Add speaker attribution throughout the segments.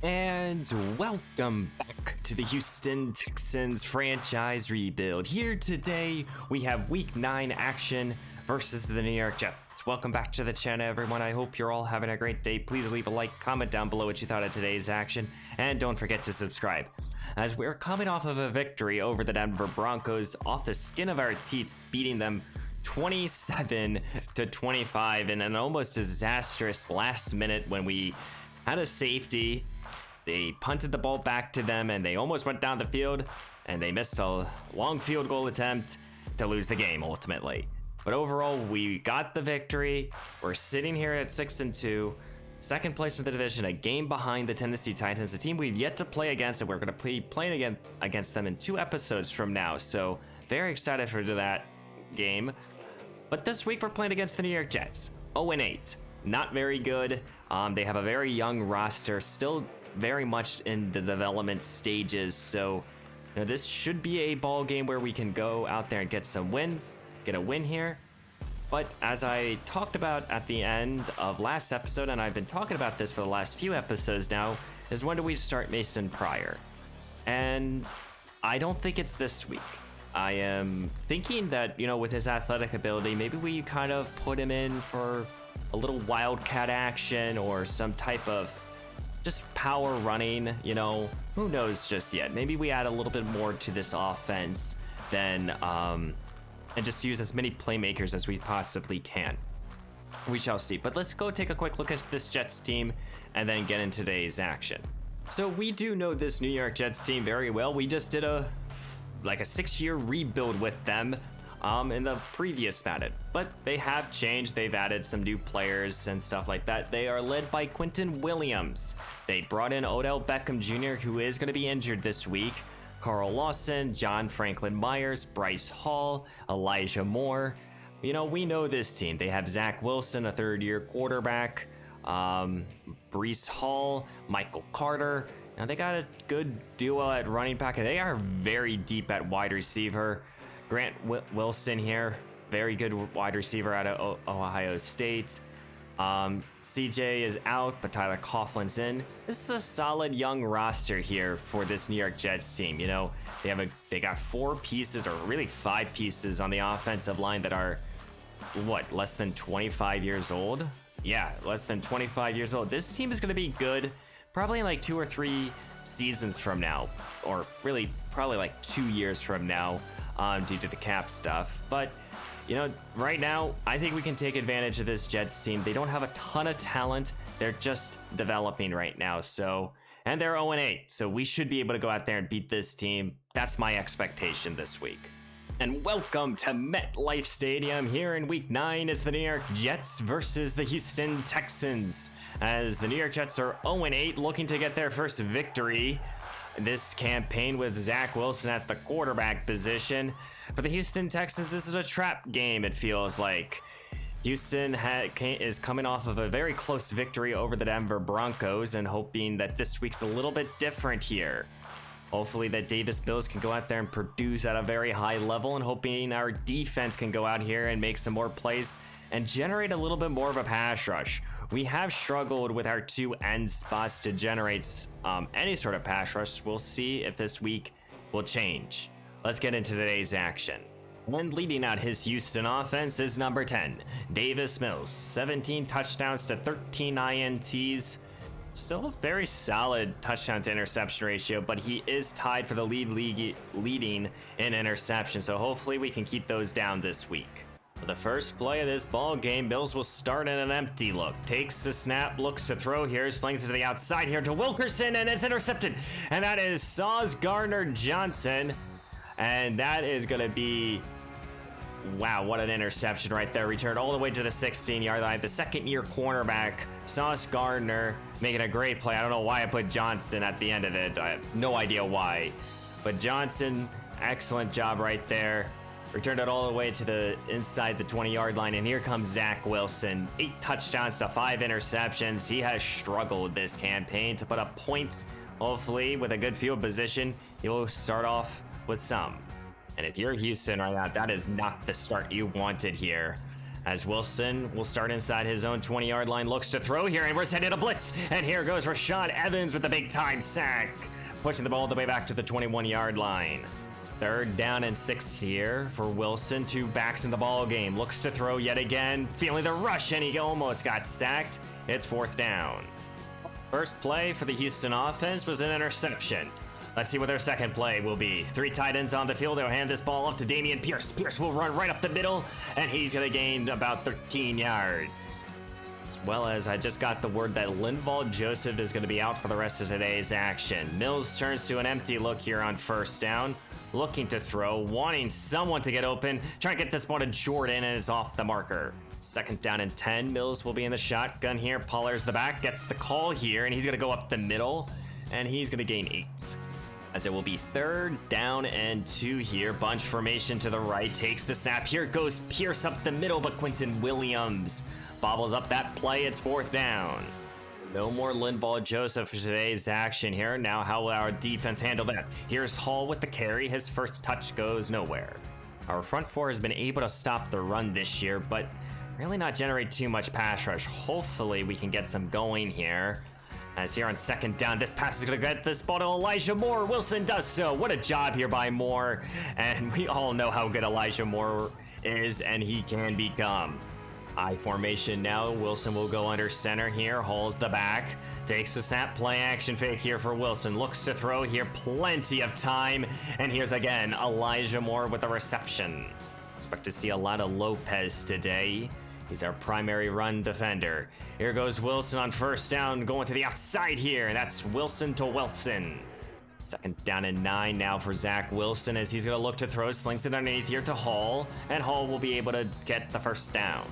Speaker 1: And welcome back to the Houston Texans franchise rebuild. Here today, we have week 9 action versus the New York Jets. Welcome back to the channel, everyone. I hope you're all having a great day. Please leave a like, comment down below what you thought of today's action, and don't forget to subscribe. As we're coming off of a victory over the Denver Broncos off the skin of our teeth, beating them 27-25 in an almost disastrous last minute when we had a safety. They punted the ball back to them and they almost went down the field and they missed a long field goal attempt to lose the game ultimately. But overall, we got the victory. We're sitting here at 6-2, second place in the division, a game behind the Tennessee Titans, a team we've yet to play against, and we're going to be playing again against them in 2 episodes from now. So very excited for that game. But this week we're playing against the New York Jets, 0-8. Not very good. They have a very young roster, still very much in the development stages. So this should be a ball game where we can go out there and get some wins, get a win here. But as I talked about at the end of last episode, and I've been talking about this for the last few episodes now, is when do we start Mason Pryor? And I don't think it's this week. I am thinking that, with his athletic ability, maybe we kind of put him in for a little wildcat action or some type of just power running, who knows just yet. Maybe we add a little bit more to this offense than, and just use as many playmakers as we possibly can. We shall see. But let's go take a quick look at this Jets team and then get into today's action. So we do know this New York Jets team very well. We just did a 6-year rebuild with them in the previous Madden, but they have changed. They've added some new players and stuff like that. They are led by Quentin Williams. They brought in Odell Beckham Jr., who is going to be injured this week, Carl Lawson, John Franklin Myers, Bryce Hall, Elijah Moore. We know this team. They have Zach Wilson, a third-year quarterback, Breece Hall, Michael Carter. Now they got a good duo at running back. They are very deep at wide receiver. Grant Wilson here, very good wide receiver out of Ohio State. CJ is out, but Tyler Coughlin's in. This is a solid young roster here for this New York Jets team. They got 4 pieces, or really 5 pieces on the offensive line that are less than 25 years old. Yeah, less than 25 years old. This team is going to be good probably in 2 or 3 seasons from now, or really probably 2 years from now. Due to the cap stuff. But, right now, I think we can take advantage of this Jets team. They don't have a ton of talent. They're just developing right now. And they're 0-8. So we should be able to go out there and beat this team. That's my expectation this week. And welcome to MetLife Stadium here in week 9 as the New York Jets versus the Houston Texans. As the New York Jets are 0-8, looking to get their first victory this campaign with Zach Wilson at the quarterback position. For the Houston Texans, this is a trap game, it feels like. Houston is coming off of a very close victory over the Denver Broncos and hoping that this week's a little bit different here. Hopefully that Davis Mills can go out there and produce at a very high level, and hoping our defense can go out here and make some more plays and generate a little bit more of a pass rush. We have struggled with our 2 end spots to generate any sort of pass rush. We'll see if this week will change. Let's get into today's action. And leading out his Houston offense is number 10, Davis Mills. 17 touchdowns to 13 INTs. Still a very solid touchdown to interception ratio, but he is tied for the leading in interception. So hopefully we can keep those down this week. For the first play of this ball game, Mills will start in an empty look. Takes the snap, looks to throw here, slings it to the outside here to Wilkerson, and it's intercepted. And that is Sauce Gardner-Johnson. And that is going to be, wow, what an interception right there. Returned all the way to the 16-yard line. The second-year cornerback, Sauce Gardner, making a great play. I don't know why I put Johnson at the end of it. I have no idea why. But Johnson, excellent job right there. Returned it all the way to the inside the 20-yard line, and here comes Zach Wilson. 8 touchdowns to 5 interceptions. He has struggled this campaign to put up points. Hopefully, with a good field position, he'll start off with some. And if you're Houston right now, that is not the start you wanted here. as Wilson will start inside his own 20-yard line, looks to throw here, and we're sending a blitz, and here goes Rashawn Evans with the big-time sack, pushing the ball all the way back to the 21-yard line. 3rd down and 6 here for Wilson. 2 backs in the ball game, looks to throw yet again, feeling the rush, and he almost got sacked. It's 4th down. First play for the Houston offense was an interception. Let's see what their second play will be. 3 tight ends on the field. They'll hand this ball off to Dameon Pierce. Pierce will run right up the middle, and he's going to gain about 13 yards. As well as I just got the word that Linval Joseph is going to be out for the rest of today's action. Mills turns to an empty look here on 1st down. Looking to throw, wanting someone to get open. Trying to get this ball to Jordan, and it's off the marker. 2nd down and 10. Mills will be in the shotgun here. Pollard's the back, gets the call here, and he's going to go up the middle, and he's going to gain 8. As it will be 3rd down and 2 here. Bunch formation to the right, takes the snap. Here goes Pierce up the middle, but Quentin Williams bobbles up that play. It's 4th down. No more Linval Joseph for today's action here. Now how will our defense handle that? Here's Hall with the carry. His first touch goes nowhere. Our front 4 has been able to stop the run this year, but really not generate too much pass rush. Hopefully we can get some going here. As here on 2nd down, this pass is going to get this ball to Elijah Moore. Wilson does so. What a job here by Moore. And we all know how good Elijah Moore is, and he can become. I formation now. Wilson will go under center here. Hall's the back. Takes the snap, play action fake here for Wilson. Looks to throw here. Plenty of time. And here's again Elijah Moore with the reception. Expect to see a lot of Lopez today. He's our primary run defender. Here goes Wilson on 1st down, going to the outside here, and that's Wilson to Wilson. 2nd down and 9 now for Zach Wilson, as he's going to look to throw, slings it underneath here to Hall, and Hall will be able to get the 1st down.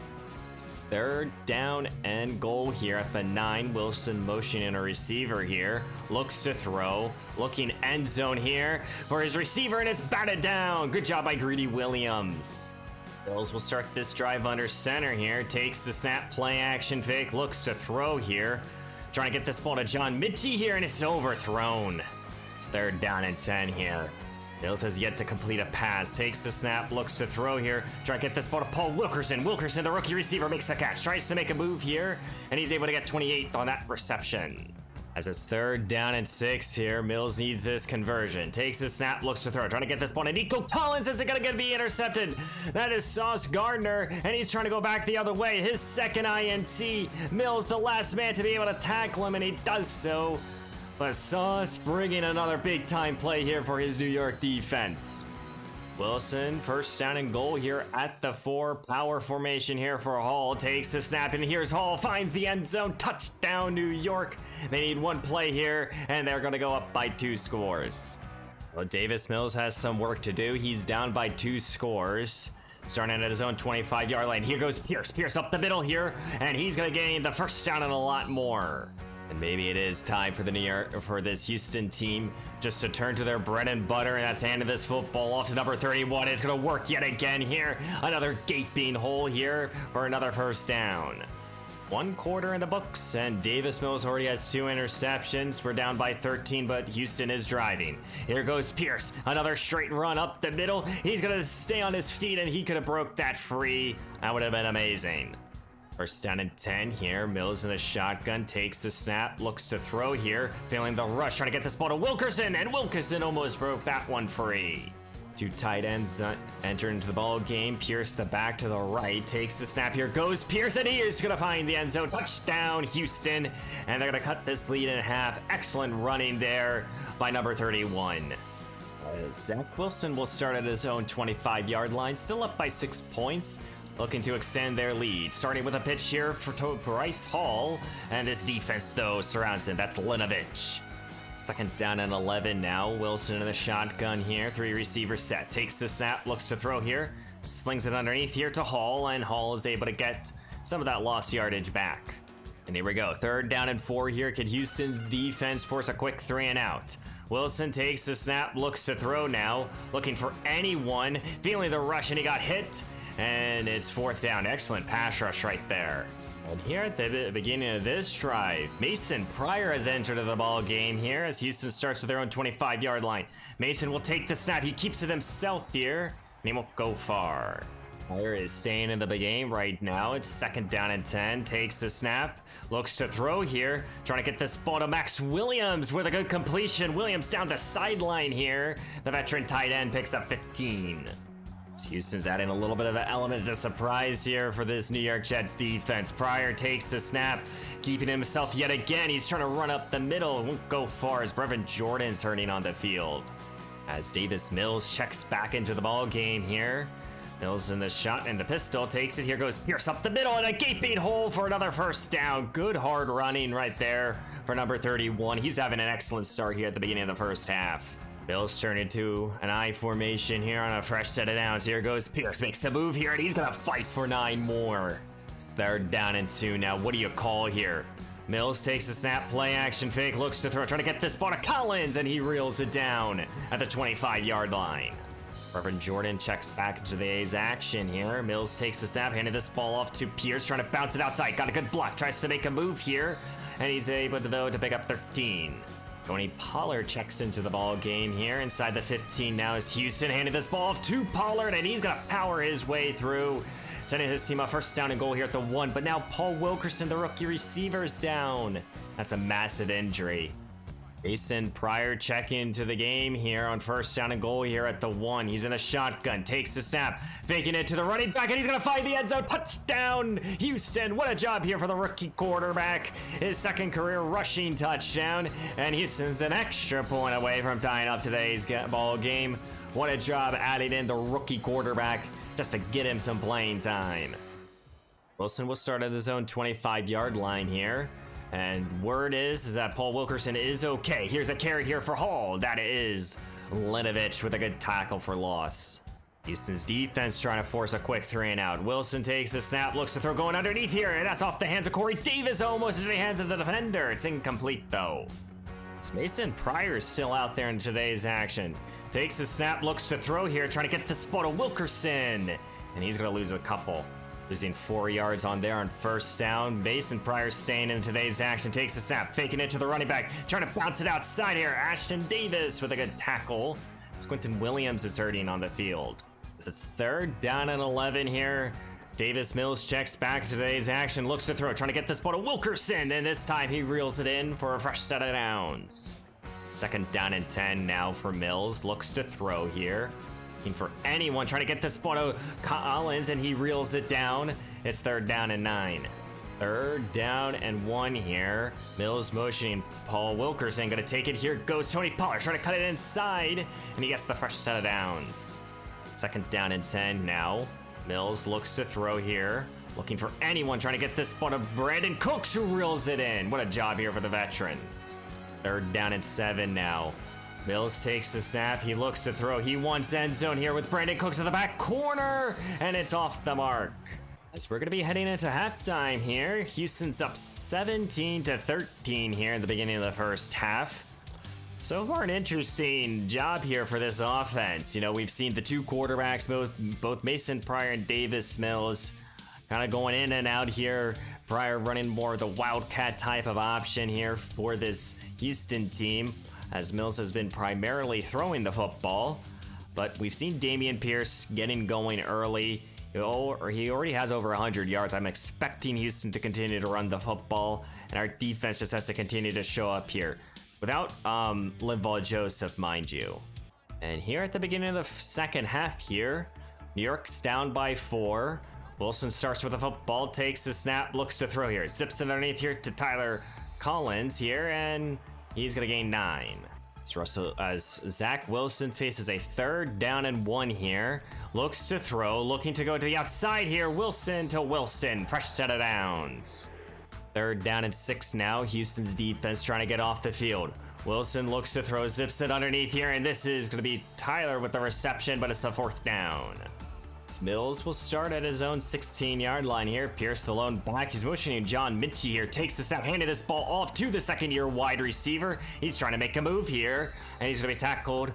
Speaker 1: 3rd down and goal here at the 9. Wilson motioning a receiver here, looks to throw, looking end zone here for his receiver, and it's batted down. Good job by Greedy Williams. Bills will start this drive under center here. Takes the snap, play action fake, looks to throw here. Trying to get this ball to John Mitchie here, and it's overthrown. It's 3rd down and 10 here. Bills has yet to complete a pass. Takes the snap, looks to throw here. Trying to get this ball to Paul Wilkerson. Wilkerson, the rookie receiver, makes the catch. Tries to make a move here, and he's able to get 28 on that reception. As it's 3rd down and 6 here, Mills needs this conversion. Takes the snap, looks to throw. Trying to get this ball to Nico Collins. Is it going to be intercepted? That is Sauce Gardner, and he's trying to go back the other way. His 2nd INT. Mills, the last man to be able to tackle him, and he does so. But Sauce bringing another big-time play here for his New York defense. Wilson, 1st down and goal here at the 4. Power formation here for Hall. Takes the snap, and here's Hall. Finds the end zone. Touchdown, New York. They need 1 play here, and they're going to go up by 2 scores. Well, Davis Mills has some work to do. He's down by 2 scores. Starting at his own 25-yard line. Here goes Pierce. Pierce up the middle here, and he's going to gain the 1st down and a lot more. And maybe it is time for this Houston team just to turn to their bread and butter, and that's handing this football off to number 31. It's going to work yet again here. Another gaping hole here for another 1st down. 1 quarter in the books, and Davis Mills already has 2 interceptions. We're down by 13, but Houston is driving. Here goes Pierce. Another straight run up the middle. He's going to stay on his feet, and he could have broke that free. That would have been amazing. 1st down and 10 here. Mills in the shotgun, takes the snap, looks to throw here, feeling the rush, trying to get this ball to Wilkerson, and Wilkerson almost broke that one free. 2 tight ends enter into the ball game. Pierce the back to the right, takes the snap. Here goes Pierce, and he is going to find the end zone. Touchdown, Houston, and they're going to cut this lead in half. Excellent running there by number 31. Zach Wilson will start at his own 25-yard line, still up by 6 points. Looking to extend their lead. Starting with a pitch here for Bryce Hall. And this defense, though, surrounds him. That's Linovich. 2nd down and 11 now. Wilson in the shotgun here. 3 receiver set. Takes the snap. Looks to throw here. Slings it underneath here to Hall. And Hall is able to get some of that lost yardage back. And here we go. 3rd down and 4 here. Can Houston's defense force a quick 3 and out? Wilson takes the snap. Looks to throw now. Looking for anyone. Feeling the rush, and he got hit. And it's 4th down. Excellent pass rush right there. And here at the beginning of this drive, Mason Pryor has entered the ball game here as Houston starts with their own 25-yard line. Mason will take the snap. He keeps it himself here, and he won't go far. Tyler is staying in the game right now. It's 2nd down and 10. Takes the snap. Looks to throw here. Trying to get this ball to Max Williams with a good completion. Williams down the sideline here. The veteran tight end picks up 15. Houston's adding a little bit of an element of surprise here for this New York Jets defense. Pryor takes the snap, keeping himself yet again. He's trying to run up the middle. It won't go far as Brevin Jordan's hurting on the field. As Davis Mills checks back into the ball game here. Mills in the shot and the pistol takes it. Here goes Pierce up the middle and a gaping hole for another 1st down. Good hard running right there for number 31. He's having an excellent start here at the beginning of the 1st half. Mills turn into an I formation here on a fresh set of downs. Here goes Pierce, makes a move here and he's gonna fight for 9 more. It's 3rd down and 2 now. What do you call here? Mills takes a snap, play action fake, looks to throw, trying to get this ball to Collins, and he reels it down at the 25-yard line. Brevin Jordan checks back into the A's action here. Mills takes a snap, handed this ball off to Pierce, trying to bounce it outside. Got a good block, tries to make a move here, and he's able to, though, to pick up 13. Tony Pollard checks into the ball game here. Inside the 15 now is Houston, handed this ball off to Pollard, and he's gonna power his way through, sending his team a 1st down and goal here at the 1. But now Paul Wilkerson, the rookie receiver, is down. That's a massive injury. Mason Pryor checking into the game here on 1st down and goal here at the 1. He's in a shotgun, takes the snap, faking it to the running back, and he's gonna find the end zone. Touchdown, Houston. What a job here for the rookie quarterback. His 2nd career rushing touchdown, and Houston's an extra point away from tying up today's ball game. What a job adding in the rookie quarterback just to get him some playing time. Wilson will start at his own 25-yard line here. And word is that Paul Wilkerson is okay. Here's a carry here for Hall. That is Linovich with a good tackle for loss. Houston's defense trying to force a quick 3 and out. Wilson takes a snap, looks to throw going underneath here, and that's off the hands of Corey Davis, almost into the hands of the defender. It's incomplete though. It's Mason Pryor is still out there in today's action. Takes a snap, looks to throw here, trying to get the spot to Wilkerson, and he's gonna lose a couple. Losing 4 yards on there on 1st down. Mason Pryor staying in today's action. Takes a snap, faking it to the running back. Trying to bounce it outside here. Ashton Davis with a good tackle. Quentin Williams is hurting on the field. It's 3rd down and 11 here. Davis Mills checks back to today's action. Looks to throw, trying to get this ball to Wilkerson. And this time he reels it in for a fresh set of downs. 2nd down and 10 now for Mills. Looks to throw here. For anyone trying to get this ball to Collins, and he reels it down. It's 3rd down and 9. 3rd down and 1 here. Mills motioning Paul Wilkerson, gonna take it. Here goes Tony Pollard, trying to cut it inside, and he gets the fresh set of downs. 2nd down and 10 now. Mills looks to throw here, looking for anyone trying to get this ball to Brandon Cooks, who reels it in. What a job here for the veteran. 3rd down and 7 now. Mills takes the snap, he looks to throw, he wants end zone here with Brandon Cooks in the back corner, and it's off the mark. As we're gonna be heading into halftime here, Houston's up 17-13 here in the beginning of the 1st half. So far an interesting job here for this offense. You know, we've seen the 2 quarterbacks, both Mason Pryor and Davis Mills, kind of going in and out here. Pryor running more of the Wildcat type of option here for this Houston team, as Mills has been primarily throwing the football. But we've seen Dameon Pierce getting going early. He already has over 100 yards. I'm expecting Houston to continue to run the football, and our defense just has to continue to show up here. Without Linval Joseph, mind you. And here at the beginning of the 2nd half here, New York's down by 4. Wilson starts with the football, takes the snap, looks to throw here. Zips it underneath here to Tyler Collins here, and he's gonna gain 9. It's Russell as Zach Wilson faces a 3rd down and 1 here. Looks to throw, looking to go to the outside here. Wilson to Wilson, fresh set of downs. 3rd down and 6 now. Houston's defense trying to get off the field. Wilson looks to throw, zips it underneath here, and this is gonna be Tyler with the reception, but it's the 4th down. Mills will start at his own 16-yard line here. Pierce the lone back. He's motioning John Minchie here. Takes the snap, handed this ball off to the 2nd-year wide receiver. He's trying to make a move here, and he's going to be tackled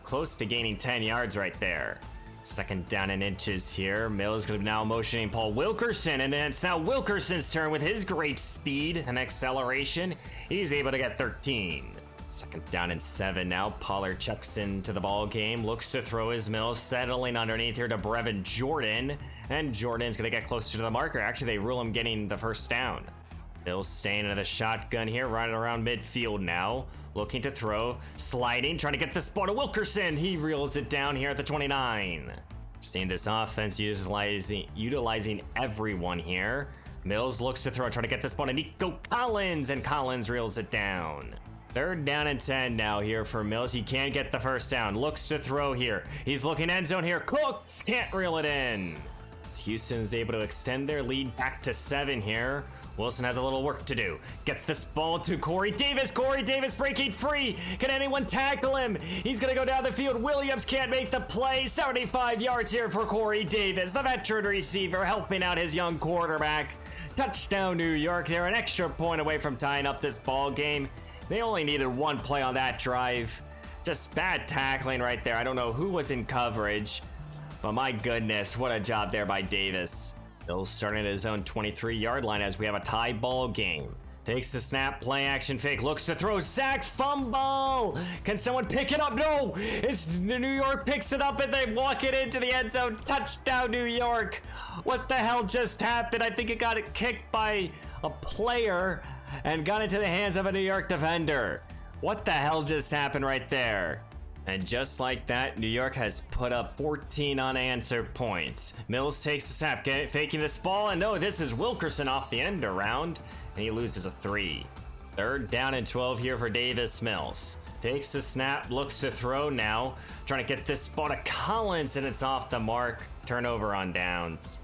Speaker 1: close to gaining 10 yards right there. 2nd down and inches here. Mills going to be now motioning Paul Wilkerson, and then it's now Wilkerson's turn with his great speed and acceleration. He's able to get 13. Second down and 7 now. Pollard checks into the ball game, looks to throw his Mills, settling underneath here to Brevin Jordan, and Jordan's gonna get closer to the marker. Actually, they rule him getting the first down. Mills staying in the shotgun here, right around midfield now, looking to throw, sliding, trying to get this ball to Wilkerson. He reels it down here at the 29. Seeing this offense utilizing everyone here. Mills looks to throw, trying to get this ball to Nico Collins, and Collins reels it down. Third down and 10 now here for Mills. He can't get the first down. Looks to throw here. He's looking end zone here. Cooks can't reel it in. As Houston is able to extend their lead back to 7 here. Wilson has a little work to do. Gets this ball to Corey Davis. Corey Davis breaking free. Can anyone tackle him? He's going to go down the field. Williams can't make the play. 75 yards here for Corey Davis, the veteran receiver, helping out his young quarterback. Touchdown, New York. They're an extra point away from tying up this ball game. They only needed one play on that drive. Just bad tackling right there. I don't know who was in coverage, but my goodness, what a job there by Davis. Bill's starting at his own 23-yard line as we have a tie ball game. Takes the snap, play action fake, looks to throw, sack, fumble! Can someone pick it up? No! It's the New York picks it up and they walk it into the end zone. Touchdown, New York! What the hell just happened? I think it got kicked by a player and got into the hands of a New York defender. What the hell just happened right there? And just like that, New York has put up 14 unanswered points. Mills takes the snap, faking this ball, and no, this is Wilkerson off the end around, and he loses a 3. Third down and 12 here for Davis Mills. Takes the snap, looks to throw now, trying to get this ball to Collins, and it's off the mark. Turnover on downs.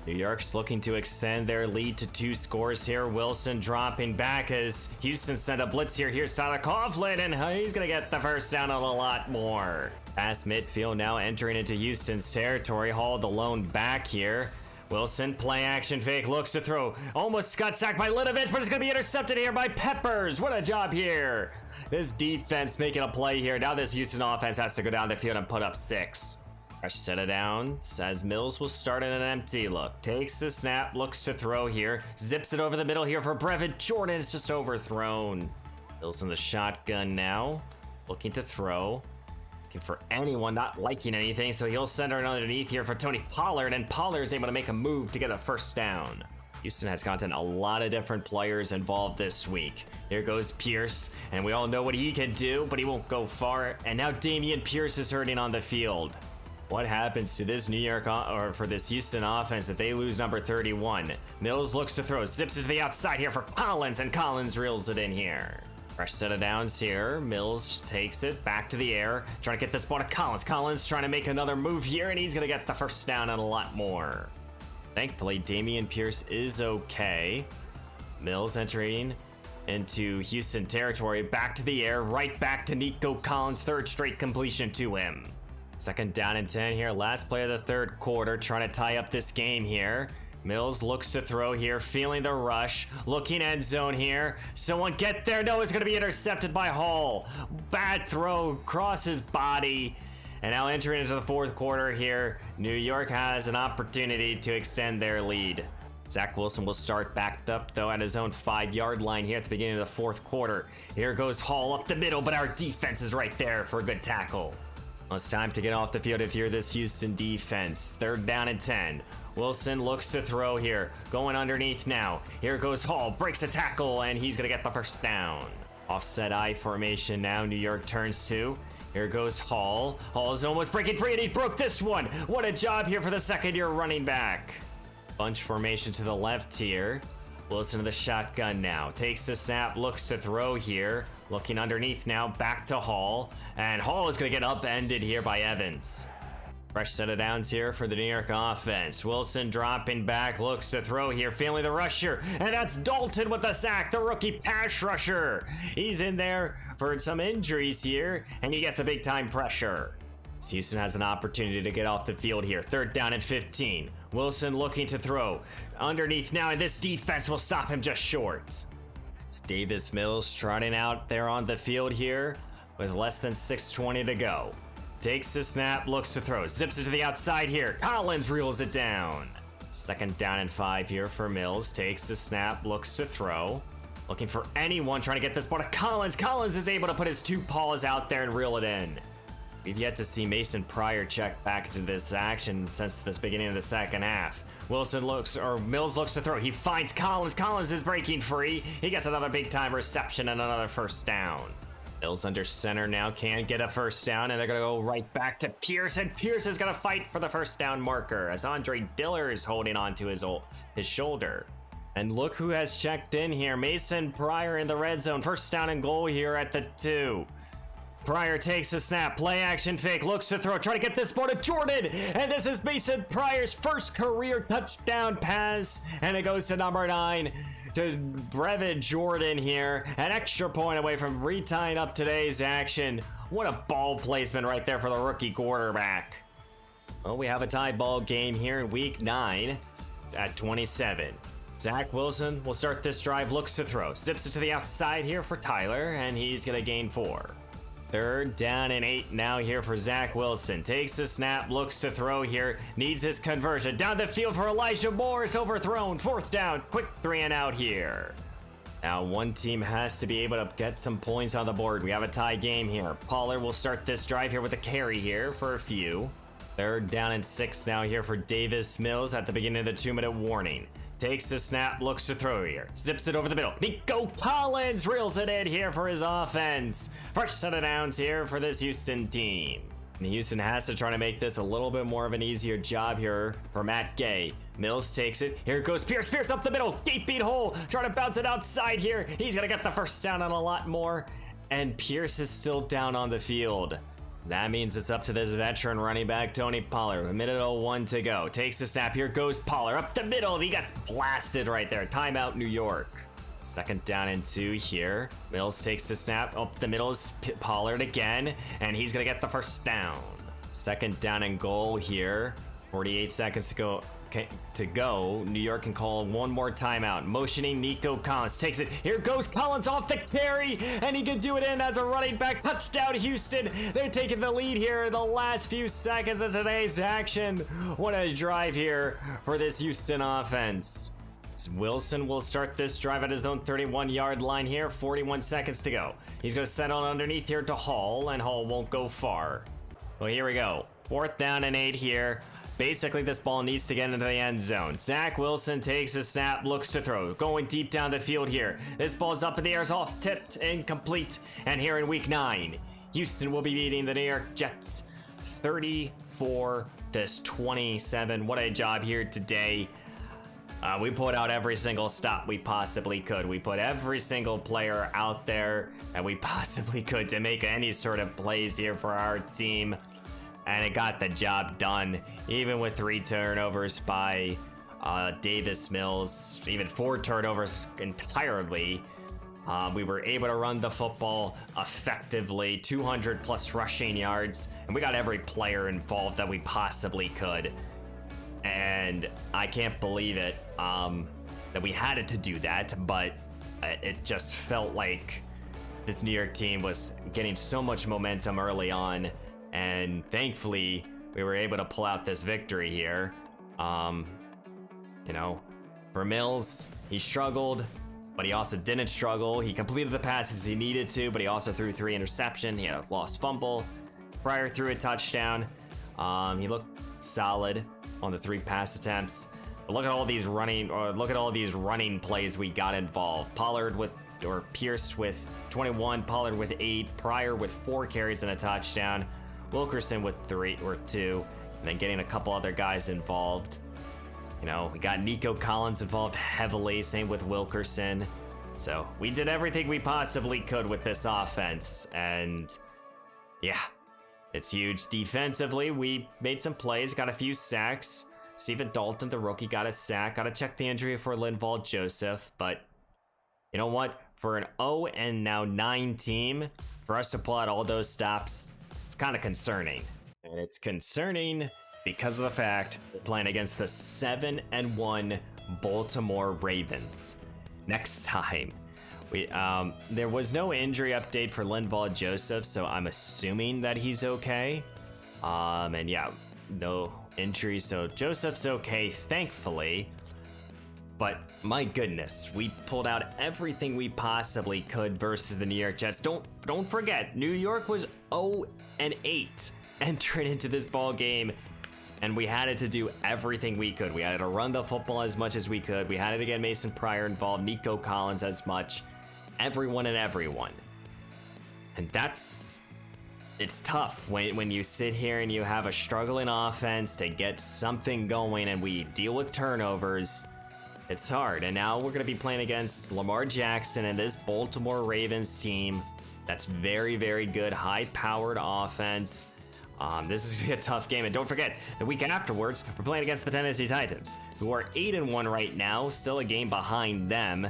Speaker 1: New York's looking to extend their lead to 2 scores here. Wilson dropping back as Houston sent a blitz here. Here's Tyler Coughlin, and he's going to get the first down on a lot more. Past midfield now, entering into Houston's territory. Hall the lone back here. Wilson, play action fake, looks to throw. Almost got sacked by Linovich, but it's going to be intercepted here by Peppers. What a job here. This defense making a play here. Now this Houston offense has to go down the field and put up 6. Fresh set of downs as Mills will start in an empty look. Takes the snap, looks to throw here. Zips it over the middle here for Brevin Jordan. It's just overthrown. Mills in the shotgun now. Looking to throw. Looking for anyone, not liking anything. So he'll send her underneath here for Tony Pollard. And Pollard's able to make a move to get a first down. Houston has gotten a lot of different players involved this week. Here goes Pierce. And we all know what he can do, but he won't go far. And now Damian Pierce is hurting on the field. What happens to this New York or for this Houston offense if they lose number 31? Mills looks to throw, zips it to the outside here for Collins, and Collins reels it in here. Fresh set of downs here. Mills takes it back to the air, trying to get this ball to Collins. Collins trying to make another move here, and he's going to get the first down and a lot more. Thankfully, Damian Pierce is okay. Mills entering into Houston territory, back to the air, right back to Nico Collins, third straight completion to him. Second down and 10 here, last play of the third quarter, trying to tie up this game here. Mills looks to throw here, feeling the rush, looking end zone here. Someone get there, no, it's gonna be intercepted by Hall. Bad throw, across his body. And now entering into the fourth quarter here, New York has an opportunity to extend their lead. Zach Wilson will start backed up though at his own 5-yard line here at the beginning of the fourth quarter. Here goes Hall up the middle, but our defense is right there for a good tackle. Well, it's time to get off the field if you're this Houston defense. Third down and 10. Wilson looks to throw here, going underneath now. Here goes Hall, breaks a tackle, and he's gonna get the first down. Offset I formation now, New York turns to. Here goes Hall. Hall is almost breaking free, and he broke this one. What a job here for the second-year running back. Bunch formation to the left here. Wilson to the shotgun now. Takes the snap, looks to throw here. Looking underneath now, back to Hall. And Hall is going to get upended here by Evans. Fresh set of downs here for the New York offense. Wilson dropping back, looks to throw here, feeling the rush here. And that's Dalton with the sack, the rookie pass rusher. He's in there for some injuries here, and he gets a big-time pressure. Houston has an opportunity to get off the field here. Third down and 15. Wilson looking to throw. Underneath now, and this defense will stop him just short. It's Davis Mills trotting out there on the field here with less than 6:20 to go. Takes the snap, looks to throw, zips it to the outside here. Collins reels it down. Second down and 5 here for Mills. Takes the snap, looks to throw. Looking for anyone trying to get this ball to Collins. Collins is able to put his 2 paws out there and reel it in. We've yet to see Mason Pryor check back into this action since the beginning of the second half. Mills looks to throw. He finds Collins. Collins is breaking free. He gets another big time reception and another first down. Mills under center now can get a first down, and they're gonna go right back to Pierce, and Pierce is gonna fight for the first down marker as Andre Diller is holding on to his shoulder. And look who has checked in here. Mason Pryor in the red zone. First down and goal here at the 2. Pryor takes a snap, play action fake, looks to throw, try to get this ball to Jordan, and this is Mason Pryor's first career touchdown pass, and it goes to number 9, to Brevin Jordan here, an extra point away from retying up today's action. What a ball placement right there for the rookie quarterback. Well, we have a tie ball game here in week 9 at 27. Zach Wilson will start this drive, looks to throw, zips it to the outside here for Tyler, and he's gonna gain 4. Third down and 8 now here for Zach Wilson. Takes the snap, looks to throw here, needs his conversion. Down the field for Elijah Moore, is overthrown. 4th down, quick 3 and out here. Now one team has to be able to get some points on the board. We have a tie game here. Pollard will start this drive here with a carry here for a few. Third down and 6 now here for Davis Mills at the beginning of the 2-minute warning. Takes the snap, looks to throw here. Zips it over the middle. Nico Collins reels it in here for his offense. First set of downs here for this Houston team. And Houston has to try to make this a little bit more of an easier job here for Matt Gay. Mills takes it. Here goes Pierce. Pierce up the middle. Gaping hole. Trying to bounce it outside here. He's going to get the first down on a lot more. And Pierce is still down on the field. That means it's up to this veteran running back, Tony Pollard. 1:01 to go. Takes the snap. Here goes Pollard up the middle. He gets blasted right there. Timeout, New York. Second down and 2 here. Mills takes the snap. Up the middle is Pollard again, and he's going to get the first down. Second down and goal here. 48 seconds to go. New York can call one more timeout. Motioning Nico Collins. Takes it. Here goes Collins off the carry, and he can do it in as a running back. Touchdown, Houston. They're taking the lead here in the last few seconds of today's action. What a drive here for this Houston offense. Wilson will start this drive at his own 31-yard line here. 41 seconds to go. He's going to settle underneath here to Hall, and Hall won't go far. Well, here we go. 4th down and 8 here. Basically, this ball needs to get into the end zone. Zach Wilson takes a snap, looks to throw. Going deep down the field here. This ball's up in the air, is off, tipped, incomplete. And here in week 9, Houston will be beating the New York Jets 34-27. What a job here today. We put out every single stop we possibly could. We put every single player out there that we possibly could to make any sort of plays here for our team. And it got the job done, even with 3 turnovers by Davis Mills, even 4 turnovers entirely. We were able to run the football effectively, 200 plus rushing yards, and we got every player involved that we possibly could. And I can't believe it that we had to do that, but it just felt like this New York team was getting so much momentum early on. And thankfully, we were able to pull out this victory here. For Mills, he struggled, but he also didn't struggle. He completed the passes he needed to, but he also threw 3 interceptions. He had a lost fumble. Pryor threw a touchdown. He looked solid on the 3 pass attempts. But look at all these running plays we got involved. Pierce with 21, Pollard with 8, Pryor with 4 carries and a touchdown. Wilkerson with 3 or 2, and then getting a couple other guys involved. We got Nico Collins involved heavily, same with Wilkerson. So we did everything we possibly could with this offense, and yeah, it's huge. Defensively, we made some plays, got a few sacks. Stephen Dalton, the rookie, got a sack. Got to check the injury for Linval Joseph, but you know what? For an 0-9 team, for us to pull out all those stops, it's kind of concerning. And it's concerning because of the fact we're playing against the 7-1 Baltimore Ravens next time. There was no injury update for Linval Joseph, so I'm assuming that he's okay. And yeah, no injury, so Joseph's okay, thankfully. But my goodness, we pulled out everything we possibly could versus the New York Jets. Don't forget, New York was 0-8 entering into this ball game, and we had to do everything we could. We had to run the football as much as we could. We had to get Mason Pryor involved, Nico Collins as much, everyone. And it's tough when you sit here and you have a struggling offense to get something going, and we deal with turnovers. It's hard. And now we're going to be playing against Lamar Jackson and this Baltimore Ravens team that's very, very good, high-powered offense. This is going to be a tough game. And don't forget, the week afterwards, we're playing against the Tennessee Titans, who are 8-1 right now, still a game behind them.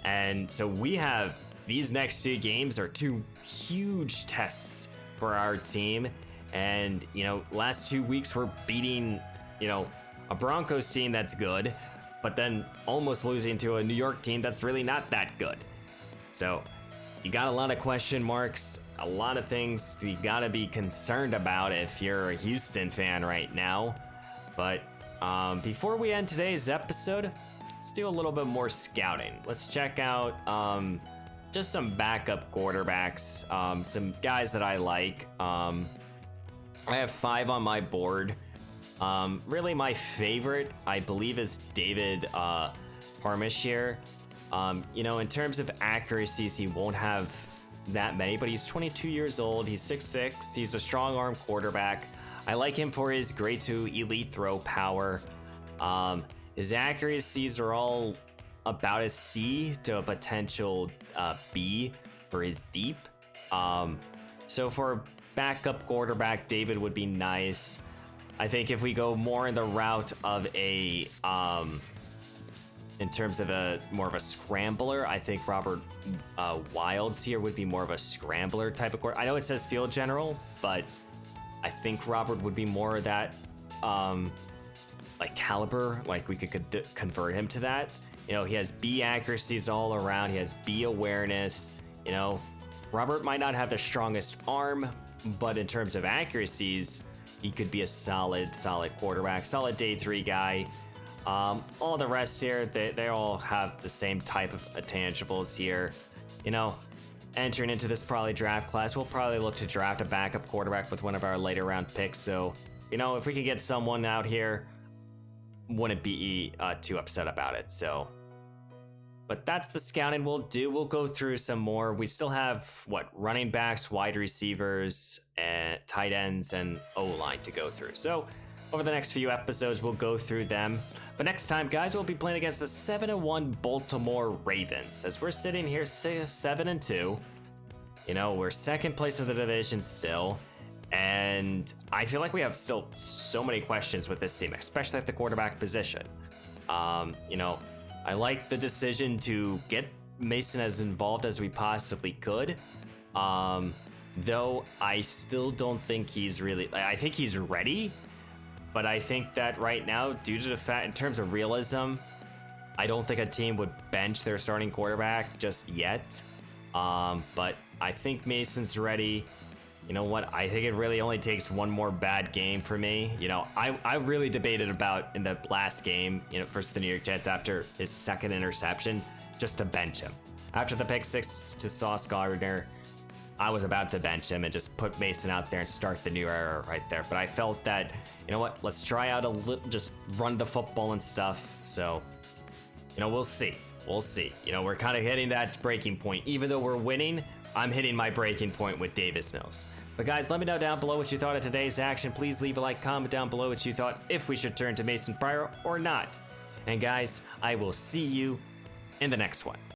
Speaker 1: And so we have these next 2 games are 2 huge tests for our team. And, last 2 weeks we're beating, a Broncos team that's good, but then almost losing to a New York team that's really not that good. So you got a lot of question marks, a lot of things you gotta be concerned about if you're a Houston fan right now. But before we end today's episode, let's do a little bit more scouting. Let's check out just some backup quarterbacks, some guys that I like. I have 5 on my board. Really my favorite, I believe, is David Parmentier. In terms of accuracies, he won't have that many, but he's 22 years old. He's 6'6". He's a strong arm quarterback. I like him for his grade 2 elite throw power. His accuracies are all about a C to a potential B for his deep. So for a backup quarterback, David would be nice. I think if we go more in the route of a, in terms of more of a scrambler, I think Robert Wilds here would be more of a scrambler type of quarterback. I know it says field general, but I think Robert would be more of that, like caliber. Like we could convert him to that. He has B accuracies all around. He has B awareness. Robert might not have the strongest arm, but in terms of accuracies, he could be a solid quarterback, solid day 3 guy. All the rest here, they all have the same type of intangibles here. Entering into this probably draft class, we'll probably look to draft a backup quarterback with one of our later round picks. So, if we could get someone out here, wouldn't be too upset about it. So, but that's the scouting we'll do. We'll go through some more. We still have running backs, wide receivers, and tight ends, and O-line to go through. So over the next few episodes, we'll go through them. But next time, guys, we'll be playing against the 7-1 Baltimore Ravens. As we're sitting here 7-2, we're second place in the division still. And I feel like we have still so many questions with this team, especially at the quarterback position. I like the decision to get Mason as involved as we possibly could. Though I still don't think he's really, I think he's ready, but I think that right now, due to the fact, in terms of realism, I don't think a team would bench their starting quarterback just yet. But I think Mason's ready. You know what? I think it really only takes one more bad game for me. I really debated about in the last game, versus the New York Jets after his second interception, just to bench him. After the pick 6 to Sauce Gardner, I was about to bench him and just put Mason out there and start the new era right there. But I felt that, let's try out just run the football and stuff. So, we'll see. We'll see. We're kind of hitting that breaking point. Even though we're winning, I'm hitting my breaking point with Davis Mills. But guys, let me know down below what you thought of today's action. Please leave a like, comment down below what you thought, if we should turn to Mason Pryor or not. And guys, I will see you in the next one.